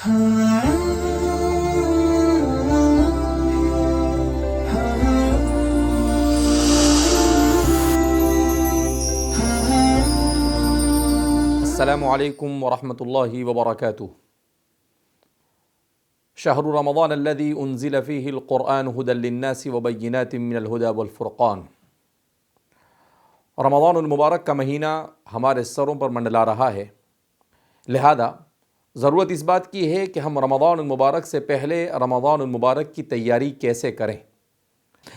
السلام علیکم ورحمۃ اللہ وبرکاتہ۔ شہر رمضان الذی انزل فیہ القرآن ھدی للناس وبینات من الھدی والفرقان۔ رمضان المبارک کا مہینہ ہمارے سروں پر منڈلا رہا ہے، لہذا ضرورت اس بات کی ہے کہ ہم رمضان المبارک سے پہلے رمضان المبارک کی تیاری کیسے کریں۔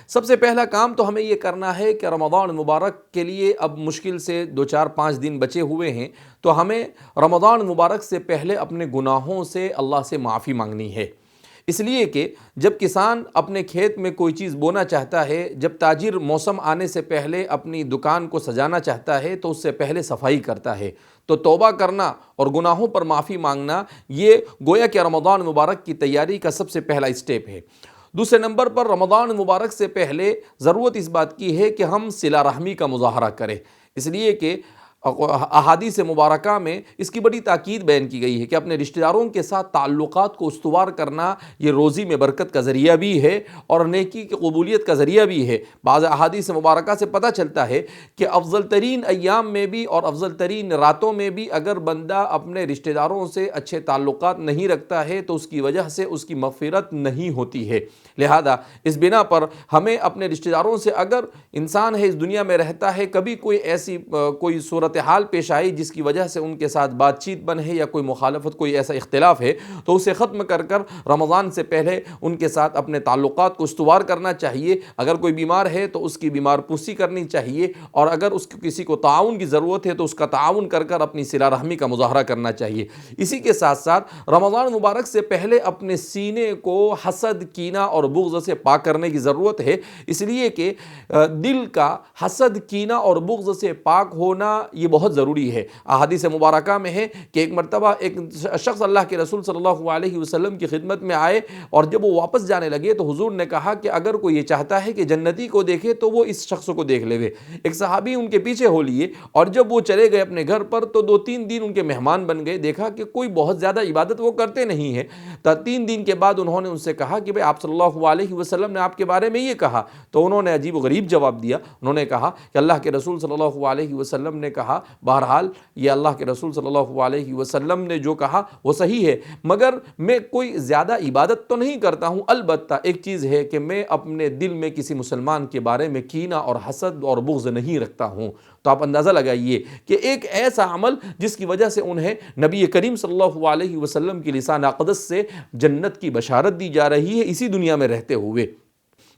سب سے پہلا کام تو ہمیں یہ کرنا ہے کہ رمضان المبارک کے لیے اب مشکل سے 2-4-5 دن بچے ہوئے ہیں، تو ہمیں رمضان المبارک سے پہلے اپنے گناہوں سے اللہ سے معافی مانگنی ہے۔ اس لیے کہ جب کسان اپنے کھیت میں کوئی چیز بونا چاہتا ہے، جب تاجر موسم آنے سے پہلے اپنی دکان کو سجانا چاہتا ہے تو اس سے پہلے صفائی کرتا ہے، تو توبہ کرنا اور گناہوں پر معافی مانگنا یہ گویا کہ رمضان مبارک کی تیاری کا سب سے پہلا اسٹیپ ہے۔ دوسرے نمبر پر رمضان مبارک سے پہلے ضرورت اس بات کی ہے کہ ہم صلہ رحمی کا مظاہرہ کریں، اس لیے کہ احادیث مبارکہ میں اس کی بڑی تاکید بیان کی گئی ہے کہ اپنے رشتہ داروں کے ساتھ تعلقات کو استوار کرنا یہ روزی میں برکت کا ذریعہ بھی ہے اور نیکی کی قبولیت کا ذریعہ بھی ہے۔ بعض احادیث مبارکہ سے پتہ چلتا ہے کہ افضل ترین ایام میں بھی اور افضل ترین راتوں میں بھی اگر بندہ اپنے رشتہ داروں سے اچھے تعلقات نہیں رکھتا ہے تو اس کی وجہ سے اس کی مغفرت نہیں ہوتی ہے۔ لہذا اس بنا پر ہمیں اپنے رشتہ داروں سے، اگر انسان ہے اس دنیا میں رہتا ہے، کبھی کوئی ایسی کوئی صورتحال پیش آئی جس کی وجہ سے ان کے ساتھ بات چیت بن ہے یا کوئی مخالفت، کوئی ایسا اختلاف ہے، تو اسے ختم کر رمضان سے پہلے ان کے ساتھ اپنے تعلقات کو استوار کرنا چاہیے۔ اگر کوئی بیمار ہے تو اس کی بیمار پرسی کرنی چاہیے، اور اگر اس کو کسی کو تعاون کی ضرورت ہے تو اس کا تعاون کر اپنی صلہ رحمی کا مظاہرہ کرنا چاہیے۔ اسی کے ساتھ ساتھ رمضان مبارک سے پہلے اپنے سینے کو حسد، کینہ اور بغض سے پاک کرنے کی ضرورت ہے، اس لیے کہ دل کا حسد، کینہ اور بغض سے پاک ہونا یہ بہت ضروری ہے۔ احادیث مبارکہ میں ہے کہ ایک مرتبہ ایک شخص اللہ کے رسول صلی اللہ علیہ وسلم کی خدمت میں آئے، اور جب وہ واپس جانے لگے تو حضور نے کہا کہ اگر کوئی یہ چاہتا ہے کہ جنتی کو دیکھے تو وہ اس شخص کو دیکھ لے۔ ایک صحابی ان کے پیچھے ہو لیے، اور جب وہ چلے گئے اپنے گھر پر تو 2-3 دن ان کے مہمان بن گئے۔ دیکھا کہ کوئی بہت زیادہ عبادت وہ کرتے نہیں ہیں، تو 3 دن کے بعد انہوں نے ان سے کہا کہ آپ صلی اللہ علیہ وسلم نے آپ کے بارے میں یہ کہا، تو انہوں نے عجیب و غریب جواب دیا۔ انہوں نے کہا کہ اللہ کے رسول صلی اللہ علیہ وسلم نے کہا، بہرحال یہ اللہ کے رسول صلی اللہ علیہ وسلم نے جو کہا وہ صحیح ہے، مگر میں کوئی زیادہ عبادت تو نہیں کرتا ہوں، البتہ ایک چیز ہے کہ میں اپنے دل میں کسی مسلمان کے بارے میں کینہ اور حسد اور بغض نہیں رکھتا ہوں۔ تو آپ اندازہ لگائیے کہ ایک ایسا عمل جس کی وجہ سے انہیں نبی کریم صلی اللہ علیہ وسلم کی لسان اقدس سے جنت کی بشارت دی جا رہی ہے اسی دنیا میں رہتے ہوئے۔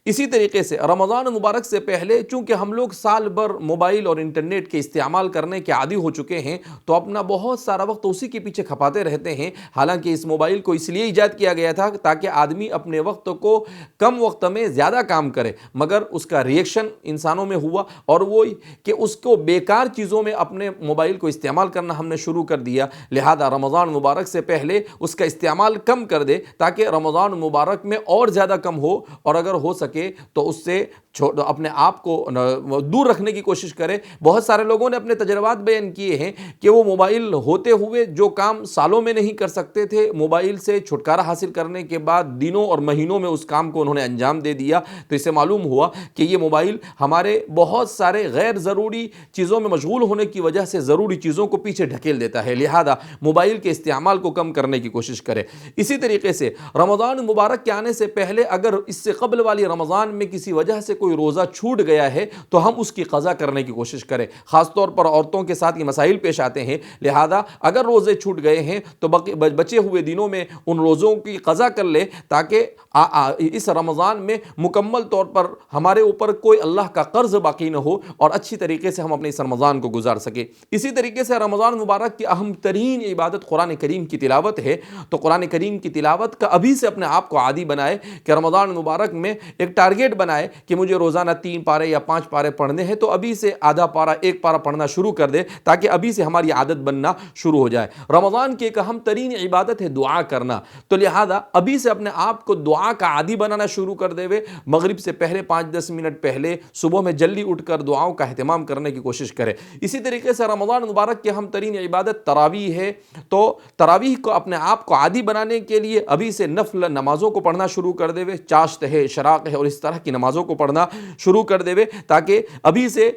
اسی طریقے سے رمضان مبارک سے پہلے چونکہ ہم لوگ سال بھر موبائل اور انٹرنیٹ کے استعمال کرنے کے عادی ہو چکے ہیں، تو اپنا بہت سارا وقت اسی کے پیچھے کھپاتے رہتے ہیں۔ حالانکہ اس موبائل کو اس لیے ایجاد کیا گیا تھا تاکہ آدمی اپنے وقت کو کم وقت میں زیادہ کام کرے، مگر اس کا ریئیکشن انسانوں میں ہوا، اور وہ کہ اس کو بیکار چیزوں میں اپنے موبائل کو استعمال کرنا ہم نے شروع کر دیا۔ لہذا رمضان مبارک سے پہلے اس کا استعمال کم کر دے تاکہ رمضان مبارک میں اور زیادہ کم ہو، اور اگر ہو سکے تو اس سے اپنے آپ کو دور رکھنے کی کوشش کرے۔ بہت سارے لوگوں نے اپنے تجربات بیان کیے ہیں کہ وہ موبائل ہوتے ہوئے جو کام سالوں میں نہیں کر سکتے تھے، موبائل سے چھٹکارا حاصل کرنے کے بعد دنوں اور مہینوں میں اس کام کو انہوں نے انجام دے دیا۔ تو اس سے معلوم ہوا کہ یہ موبائل ہمارے بہت سارے غیر ضروری چیزوں میں مشغول ہونے کی وجہ سے ضروری چیزوں کو پیچھے ڈھکیل دیتا ہے، لہذا موبائل کے استعمال کو کم کرنے کی کوشش کرے۔ اسی طریقے سے رمضان مبارک کے آنے سے پہلے اگر اس سے قبل والی رمضان میں کسی وجہ سے کوئی روزہ چھوٹ گیا ہے تو ہم اس کی قضا کرنے کی کوشش کریں۔ خاص طور پر عورتوں کے ساتھ یہ مسائل پیش آتے ہیں، لہذا اگر روزے چھوٹ گئے ہیں تو بچے ہوئے دنوں میں ان روزوں کی قضا کر لیں تاکہ اس رمضان میں مکمل طور پر ہمارے اوپر کوئی اللہ کا قرض باقی نہ ہو اور اچھی طریقے سے ہم اپنے اس رمضان کو گزار سکیں۔ اسی طریقے سے رمضان مبارک کی اہم ترین عبادت قرآن کریم کی تلاوت ہے، تو قرآن کریم کی تلاوت کا ابھی سے اپنے آپ کو عادی بنائے کہ رمضان مبارک میں ایک ایک ٹارگیٹ بنائے کہ مجھے روزانہ 3 پارے یا 5 پارے پڑھنے ہیں، تو ابھی سے آدھا پارا 1 پارا پڑھنا شروع کر دے تاکہ ابھی سے ہماری عادت بننا شروع ہو جائے۔ رمضان کی ایک اہم ترین عبادت ہے دعا کرنا، تو لہذا ابھی سے اپنے آپ کو دعا کا عادی بنانا شروع کر دے، مغرب سے پہلے 5-10 منٹ پہلے صبح میں جلدی اٹھ کر دعاؤں کا اہتمام کرنے کی کوشش کرے۔ اسی طریقے سے رمضان مبارک کی اہم ترین عبادت تراویح ہے، تو تراویح کو اپنے آپ کو عادی بنانے کے لیے ابھی سے نفل نمازوں کو پڑھنا شروع کر دے، چاشت ہے، اشراق ہے اور اس طرح کی نمازوں کو پڑھنا شروع کر دے تاکہ ابھی سے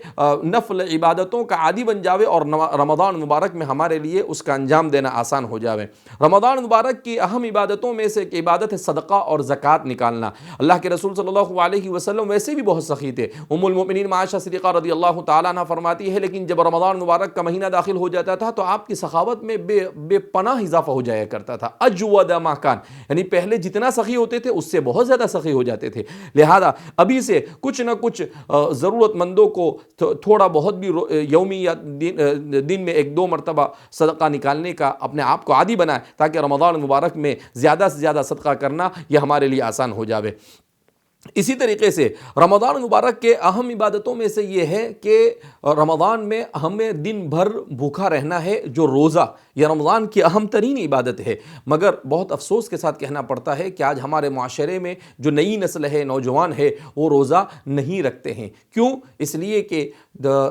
نفل عبادتوں کا عادی بن جاوے اور رمضان مبارک میں ہمارے لیے اس کا انجام دینا آسان ہو جاوے۔ رمضان مبارک کی اہم عبادتوں میں سے ایک عبادت ہے صدقہ اور زکوٰۃ نکالنا۔ اللہ کے رسول صلی اللہ علیہ وسلم ویسے بھی بہت سخی تھے۔ ام المؤمنین عائشہ صدیقہ رضی اللہ تعالیٰ عنہ فرماتی ہے لیکن جب رمضان مبارک کا مہینہ داخل ہو جاتا تھا تو آپ کی سخاوت میں بے پناہ اضافہ ہو جایا کرتا تھا، اجود ما کان، یعنی پہلے جتنا سخی ہوتے تھے اس سے بہت زیادہ سخی ہو جاتے تھے۔ لہذا ابھی سے کچھ نہ کچھ ضرورت مندوں کو تھوڑا بہت بھی یومی یا دن میں 1-2 مرتبہ صدقہ نکالنے کا اپنے آپ کو عادی بنائے تاکہ رمضان مبارک میں زیادہ سے زیادہ صدقہ کرنا یہ ہمارے لیے آسان ہو جاوے۔ اسی طریقے سے رمضان مبارک کے اہم عبادتوں میں سے یہ ہے کہ رمضان میں ہمیں دن بھر بھوکا رہنا ہے، جو روزہ یہ رمضان کی اہم ترین عبادت ہے، مگر بہت افسوس کے ساتھ کہنا پڑتا ہے کہ آج ہمارے معاشرے میں جو نئی نسل ہے، نوجوان ہے، وہ روزہ نہیں رکھتے ہیں۔ کیوں؟ اس لیے کہ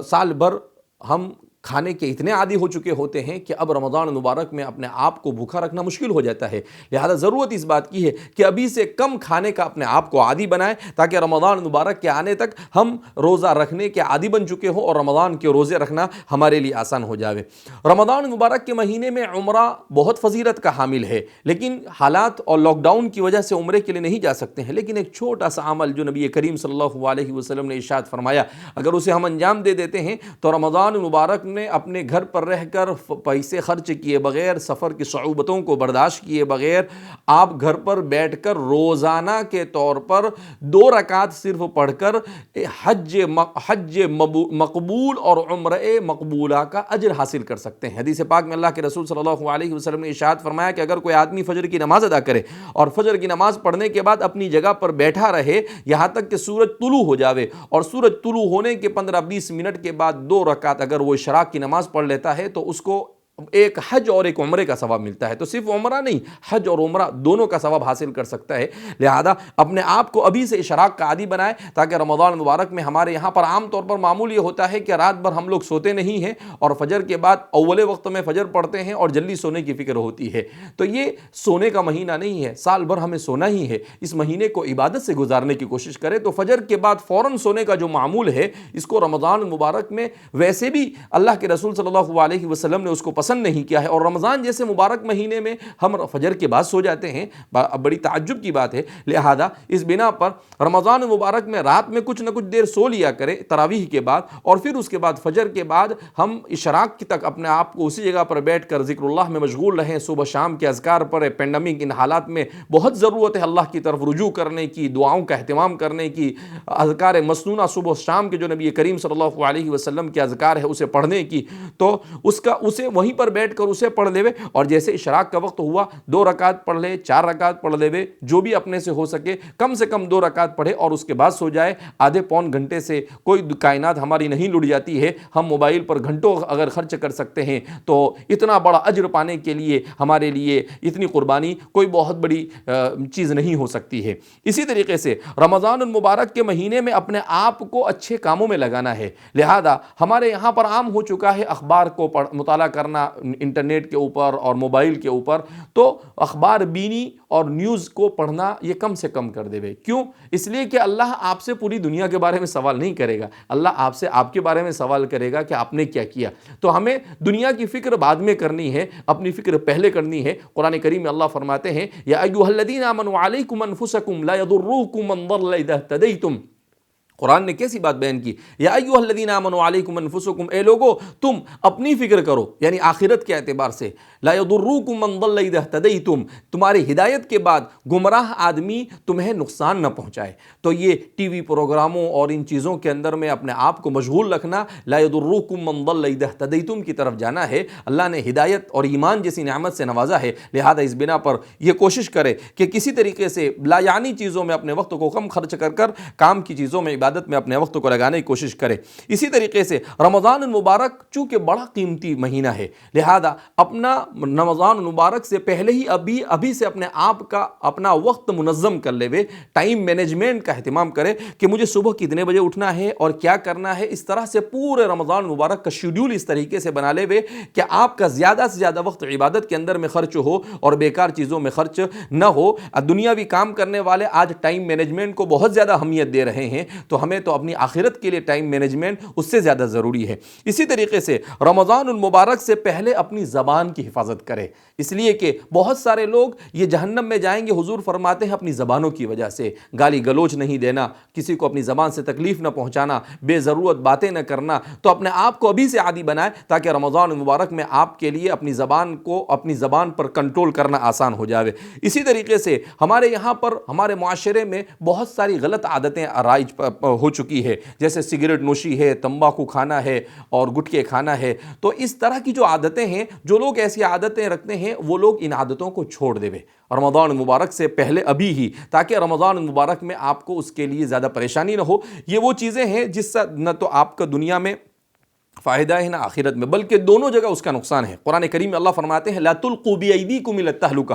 سال بھر ہم کھانے کے اتنے عادی ہو چکے ہوتے ہیں کہ اب رمضان مبارک میں اپنے آپ کو بھوکا رکھنا مشکل ہو جاتا ہے۔ لہذا ضرورت اس بات کی ہے کہ ابھی سے کم کھانے کا اپنے آپ کو عادی بنائیں تاکہ رمضان مبارک کے آنے تک ہم روزہ رکھنے کے عادی بن چکے ہوں اور رمضان کے روزے رکھنا ہمارے لیے آسان ہو جاوے۔ رمضان مبارک کے مہینے میں عمرہ بہت فضیلت کا حامل ہے، لیکن حالات اور لاک ڈاؤن کی وجہ سے عمرے کے لیے نہیں جا سکتے ہیں، لیکن ایک چھوٹا سا عمل جو نبی کریم صلی اللہ علیہ وسلم نے ارشاد فرمایا، اگر اسے ہم انجام دے دیتے ہیں تو رمضان مبارک نے اپنے گھر پر رہ کر پیسے خرچ کیے بغیر، سفر کی صعوبتوں کو برداشت کیے بغیر، آپ گھر پر بیٹھ کر روزانہ کے طور پر 2 رکعت صرف پڑھ کر حج مقبول اور عمرہ مقبولہ کا اجر حاصل کر سکتے ہیں۔ حدیث پاک میں اللہ کے رسول صلی اللہ علیہ وسلم نے ارشاد فرمایا کہ اگر کوئی آدمی فجر کی نماز ادا کرے اور فجر کی نماز پڑھنے کے بعد اپنی جگہ پر بیٹھا رہے یہاں تک کہ سورج طلوع ہو جاوے، اور سورج طلوع ہونے کے 15-20 منٹ کے بعد 2 رکعت اگر وہ اشراق کی نماز پڑھ لیتا ہے تو اس کو ایک حج اور ایک عمرے کا ثواب ملتا ہے۔ تو صرف عمرہ نہیں، حج اور عمرہ دونوں کا ثواب حاصل کر سکتا ہے۔ لہذا اپنے آپ کو ابھی سے اشراق کا عادی بنائے تاکہ رمضان مبارک میں ہمارے یہاں پر عام طور پر معمول یہ ہوتا ہے کہ رات بھر ہم لوگ سوتے نہیں ہیں اور فجر کے بعد اول وقت میں فجر پڑھتے ہیں اور جلدی سونے کی فکر ہوتی ہے۔ تو یہ سونے کا مہینہ نہیں ہے، سال بھر ہمیں سونا ہی ہے۔ اس مہینے کو عبادت سے گزارنے کی کوشش کرے تو فجر کے بعد فوراً سونے کا جو معمول ہے، اس کو رمضان مبارک میں ویسے بھی اللہ کے رسول صلی اللہ علیہ وسلم نے اس کو پسند نہیں کیا ہے، اور رمضان جیسے مبارک مہینے میں ہم فجر کے بعد سو جاتے ہیں، بڑی تعجب کی بات ہے۔ لہذا اس بنا پر رمضان مبارک میں رات میں کچھ نہ کچھ دیر سو لیا کرے تراویح کے بعد، اور پھر اس کے بعد فجر کے بعد ہم اشراق کی تک اپنے آپ کو اسی جگہ پر بیٹھ کر ذکر اللہ میں مشغول رہیں، صبح شام کے اذکار پڑھیں۔ پینڈیمک ان حالات میں بہت ضرورت ہے اللہ کی طرف رجوع کرنے کی، دعاؤں کا اہتمام کرنے کی، اذکار مسنونہ صبح شام کے جو نبی کریم صلی اللہ علیہ وسلم کے اذکار ہے اسے پڑھنے کی، تو اسے وہیں پر بیٹھ کر اسے پڑھ لے، اور جیسے اشراق کا وقت ہوا 2 رکعت پڑھ لے، 4 رکعت پڑھ لے، جو بھی اپنے سے ہو سکے، کم سے کم 2 رکعت پڑھے اور اس کے بعد سو جائے۔ آدھے پون گھنٹے سے کوئی کائنات ہماری نہیں لٹ جاتی ہے۔ ہم موبائل پر گھنٹوں اگر خرچ کر سکتے ہیں تو اتنا بڑا اجر پانے کے لیے ہمارے لیے اتنی قربانی کوئی بہت بڑی چیز نہیں ہو سکتی ہے۔ اسی طریقے سے رمضان المبارک کے مہینے میں اپنے آپ کو اچھے کاموں میں لگانا ہے۔ لہذا ہمارے یہاں پر عام ہو چکا ہے اخبار کو مطالعہ کرنا انٹرنیٹ کے اوپر اور موبائل کے اوپر، تو اخبار بینی اور نیوز کو پڑھنا یہ کم سے کم کر دے۔ کیوں؟ اس لیے کہ اللہ آپ سے پوری دنیا کے بارے میں سوال نہیں کرے گا، اللہ آپ سے آپ کے بارے میں سوال کرے گا کہ آپ نے کیا کیا۔ تو ہمیں دنیا کی فکر بعد میں کرنی ہے، اپنی فکر پہلے کرنی ہے۔ قرآن کریم میں اللہ فرماتے ہیں یا ایھا الذین آمنوا علیکم انفسکم لا یضرکم من ضل اذا اہتدیتم، قرآن نے کیسی بات بیان کی، یا ایھا الذین آمنوا علیکم انفسکم، اے لوگو تم اپنی فکر کرو، یعنی آخرت کے اعتبار سے، لا یضرکم من ضل اذا اہتدیتم، تمہاری ہدایت کے بعد گمراہ آدمی تمہیں نقصان نہ پہنچائے۔ تو یہ ٹی وی پروگراموں اور ان چیزوں کے اندر میں اپنے آپ کو مشغول رکھنا، لا یضرکم من ضل اذا اہتدیتم کی طرف جانا ہے۔ اللہ نے ہدایت اور ایمان جیسی نعمت سے نوازا ہے، لہذا اس بنا پر یہ کوشش کرے کہ کسی طریقے سے لا یعنی چیزوں میں اپنے وقت کو کم خرچ کر کام کی چیزوں میں عبادت میں اپنے وقت کو لگانے کی کوشش کرے۔ اسی طریقے سے رمضان المبارک چونکہ بڑا قیمتی مہینہ ہے، لہذا اپنا رمضان المبارک سے پہلے ہی ابھی سے اپنے آپ کا اپنا وقت منظم کر لے، ٹائم مینجمنٹ کا اہتمام کرے کہ مجھے صبح کتنے بجے اٹھنا ہے اور کیا کرنا ہے۔ اس طرح سے پورے رمضان المبارک کا شیڈیول اس طریقے سے بنا لے کہ آپ کا زیادہ سے زیادہ وقت عبادت کے اندر میں خرچ ہو اور بیکار چیزوں میں خرچ نہ ہو۔ دنیاوی کام کرنے والے آج ٹائم مینجمنٹ کو بہت زیادہ اہمیت دے رہے ہیں، تو ہمیں تو اپنی آخرت کے لیے ٹائم مینجمنٹ اس سے زیادہ ضروری ہے۔ اسی طریقے سے رمضان المبارک سے پہلے اپنی زبان کی حفاظت کرے، اس لیے کہ بہت سارے لوگ یہ جہنم میں جائیں گے، حضور فرماتے ہیں اپنی زبانوں کی وجہ سے۔ گالی گلوچ نہیں دینا، کسی کو اپنی زبان سے تکلیف نہ پہنچانا، بے ضرورت باتیں نہ کرنا، تو اپنے آپ کو ابھی سے عادی بنائے تاکہ رمضان المبارک میں آپ کے لیے اپنی زبان پر کنٹرول کرنا آسان ہو جائے۔ اسی طریقے سے ہمارے یہاں پر ہمارے معاشرے میں بہت ساری غلط عادتیں رائج ہو چکی ہے، جیسے سگریٹ نوشی ہے، تمباکو کھانا ہے اور گٹکے کھانا ہے۔ تو اس طرح کی جو عادتیں ہیں، جو لوگ ایسی عادتیں رکھتے ہیں وہ لوگ ان عادتوں کو چھوڑ دے رمضان المبارک سے پہلے ابھی ہی، تاکہ رمضان المبارک میں آپ کو اس کے لیے زیادہ پریشانی نہ ہو۔ یہ وہ چیزیں ہیں جس سے نہ تو آپ کا دنیا میں فائدہ ہے نہ آخرت میں، بلکہ دونوں جگہ اس کا نقصان ہے۔ قرآن کریم میں اللہ فرماتے ہیں لا تلقوا بأیدیکم الی التہلکہ،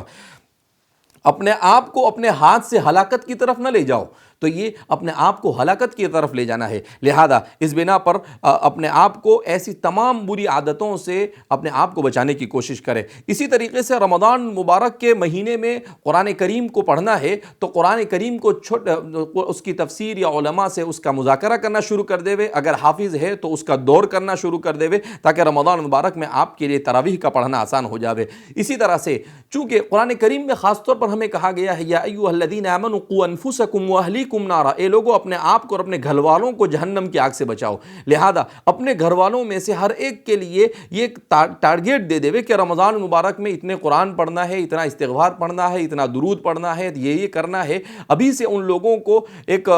اپنے آپ کو اپنے ہاتھ سے ہلاکت کی طرف نہ لے جاؤ۔ تو یہ اپنے آپ کو ہلاکت کی طرف لے جانا ہے، لہذا اس بنا پر اپنے آپ کو ایسی تمام بری عادتوں سے اپنے آپ کو بچانے کی کوشش کرے۔ اسی طریقے سے رمضان مبارک کے مہینے میں قرآن کریم کو پڑھنا ہے تو قرآن کریم کو اس کی تفسیر یا علماء سے اس کا مذاکرہ کرنا شروع کر دے، اگر حافظ ہے تو اس کا دور کرنا شروع کر دے، تاکہ رمضان مبارک میں آپ کے لیے تراویح کا پڑھنا آسان ہو جاوے۔ اسی طرح سے چونکہ قرآن کریم میں خاص طور پر ہمیں کہا گیا ہے یا ایھا الذین آمنوا قوا انفسکم واہلیکم نارا، اے لوگوں اپنے آپ کو اور اپنے گھر والوں کو جہنم کی آگ سے بچاؤ۔ لہذا اپنے گھر والوں میں سے ہر ایک کے لیے یہ ٹارگیٹ دے دے کہ رمضان مبارک میں اتنے قرآن پڑھنا ہے، اتنا استغفار پڑھنا ہے، اتنا درود پڑھنا ہے، یہ کرنا ہے۔ ابھی سے ان لوگوں کو ایک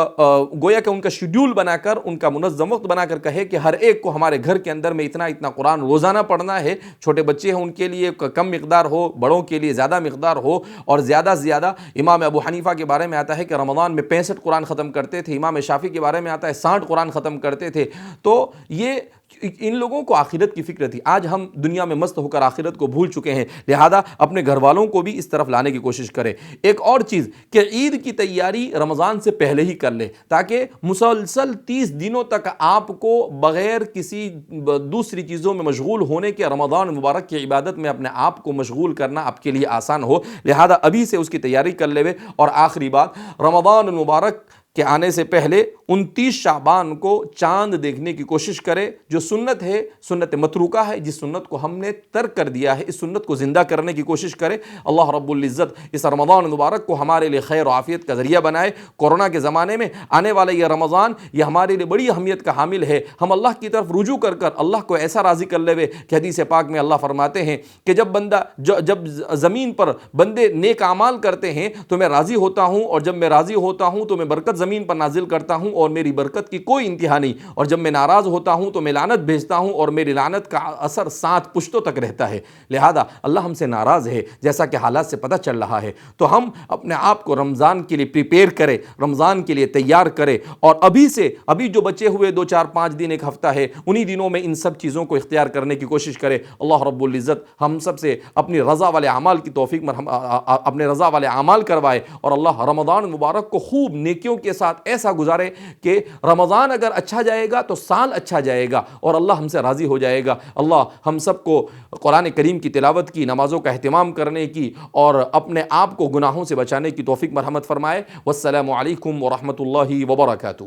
گویا کہ ان کا شیڈیول بنا کر، ان کا منظم وقت بنا کر کہے کہ ہر ایک کو ہمارے گھر کے اندر میں اتنا قرآن روزانہ پڑھنا ہے۔ چھوٹے بچے ہیں ان کے لیے کم مقدار ہو، بڑوں کے لیے زیادہ مقدار ہو، اور زیادہ سے زیادہ امام ابو حنیفہ کے بارے میں آتا ہے کہ رمضان میں 65 قرآن ختم کرتے تھے، امام شافعی کے بارے میں آتا ہے 60 قرآن ختم کرتے تھے۔ تو یہ ان لوگوں کو آخرت کی فکر تھی۔ آج ہم دنیا میں مست ہو کر آخرت کو بھول چکے ہیں، لہذا اپنے گھر والوں کو بھی اس طرف لانے کی کوشش کریں۔ ایک اور چیز کہ عید کی تیاری رمضان سے پہلے ہی کر لے، تاکہ مسلسل 30 دنوں تک آپ کو بغیر کسی دوسری چیزوں میں مشغول ہونے کے رمضان مبارک کی عبادت میں اپنے آپ کو مشغول کرنا آپ کے لیے آسان ہو، لہذا ابھی سے اس کی تیاری کر لے۔ اور آخری بات، رمضان المبارک کے آنے سے پہلے 29 شعبان کو چاند دیکھنے کی کوشش کرے، جو سنت ہے، سنت متروکہ ہے، جس سنت کو ہم نے ترک کر دیا ہے، اس سنت کو زندہ کرنے کی کوشش کرے۔ اللہ رب العزت اس رمضان مبارک کو ہمارے لیے خیر و عافیت کا ذریعہ بنائے۔ کورونا کے زمانے میں آنے والا یہ رمضان، یہ ہمارے لیے بڑی اہمیت کا حامل ہے۔ ہم اللہ کی طرف رجوع کر اللہ کو ایسا راضی کر لے کہ حدیث پاک میں اللہ فرماتے ہیں کہ جب زمین پر بندے نیک اعمال کرتے ہیں تو میں راضی ہوتا ہوں، اور جب میں راضی ہوتا ہوں تو میں برکت زمین پر نازل کرتا ہوں اور میری برکت کی کوئی انتہا نہیں، اور جب میں ناراض ہوتا ہوں تو میں لعنت بھیجتا ہوں اور میری لعنت کا اثر 7 پشتوں تک رہتا ہے۔ لہذا اللہ ہم سے ناراض ہے، جیسا کہ حالات سے پتہ چل رہا ہے۔ تو ہم اپنے آپ کو رمضان کے لیے پریپیئر کریں، رمضان کے لیے تیار کریں، اور ابھی جو بچے ہوئے 2 4 5 دن، ایک ہفتہ ہے، انہی دنوں میں ان سب چیزوں کو اختیار کرنے کی کوشش کریں۔ اللہ رب العزت ہم سب سے اپنی رضا والے اعمال کی توفیق اپنے رضا والے اعمال کروائے، اور اللہ رمضان مبارک کو خوب نیکیوں کے ساتھ ایسا گزارے کہ رمضان اگر اچھا جائے گا تو سال اچھا جائے گا اور اللہ ہم سے راضی ہو جائے گا۔ اللہ ہم سب کو قرآن کریم کی تلاوت کی، نمازوں کا اہتمام کرنے کی اور اپنے آپ کو گناہوں سے بچانے کی توفیق مرحمت فرمائے۔ والسلام علیکم ورحمۃ اللہ وبرکاتہ۔